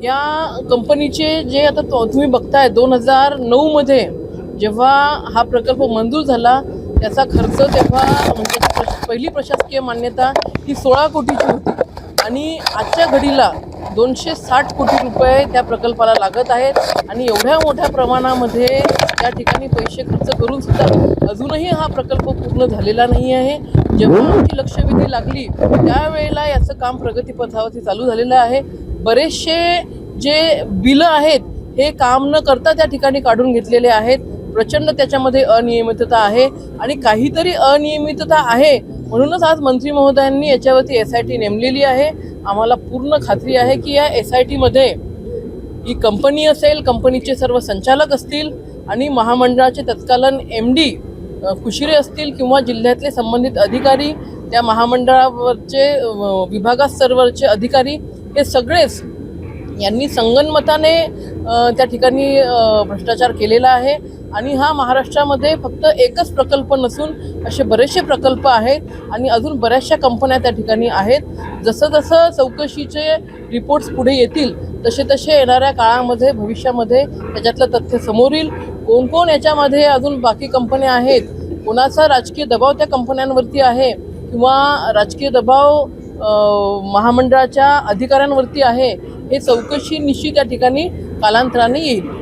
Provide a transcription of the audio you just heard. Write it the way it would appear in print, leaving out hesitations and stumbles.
या कंपनीचे जे आता तुम्ही बघताय 2009 मध्ये जेव्हा हा प्रकल्प मंजूर झाला त्याचा खर्च तेव्हा म्हणजे पहिली प्रशासकीय मान्यता ही 16 कोटीची होती आणि आजच्या घडीला 260 कोटी रुपये त्या प्रकल्पाला लागत आहेत आणि एवढ्या मोठ्या प्रमाणामध्ये त्या ठिकाणी पैसे खर्च करून सुद्धा अजूनही हा प्रकल्प पूर्ण झालेला नाही आहे। जेव्हा आमची लक्षवेधी लागली त्यावेळेला याचं काम प्रगतीपथावरती चालू झालेलं आहे। बरेचसे जे बिलं आहेत हे काम न करता त्या ठिकाणी काढून घेतलेले आहेत। प्रचंड त्याच्यामध्ये अनियमितता आहे आणि काहीतरी अनियमितता आहे म्हणूनच आज मंत्री महोदयांनी याच्यावरती SIT नेमलेली आहे। आम्हाला पूर्ण खात्री आहे की या SIT मध्ये ही कंपनी असेल, कंपनीचे सर्व संचालक असतील आणि महामंडळाचे तत्कालीन MD कुशिरे असतील किंवा जिल्ह्यातले संबंधित अधिकारी, त्या महामंडळावरचे विभागास्तरवरचे अधिकारी हे सगळेच यांनी संगनमताने त्या ठिकाणी भ्रष्टाचार केलेला आहे आणि हा महाराष्ट्रामध्ये फक्त एकच प्रकल्प नसून असे बरेचसे प्रकल्प आहेत आणि अजून बऱ्याचशा कंपन्या त्या ठिकाणी आहेत। जसं जसं चौकशीचे रिपोर्ट्स पुढे येतील तसे तसे येणाऱ्या काळामध्ये भविष्यामध्ये त्याच्यातलं तथ्य समोर येईल। कोण कोण याच्यामध्ये अजून बाकी कंपन्या आहेत, कोणाचा राजकीय दबाव त्या कंपन्यांवरती आहे किंवा राजकीय दबाव महामंडळाच्या अधिकाऱ्यांवरती आहे हे चौकशी निश्चित त्या ठिकाणी कालांतराने येईल।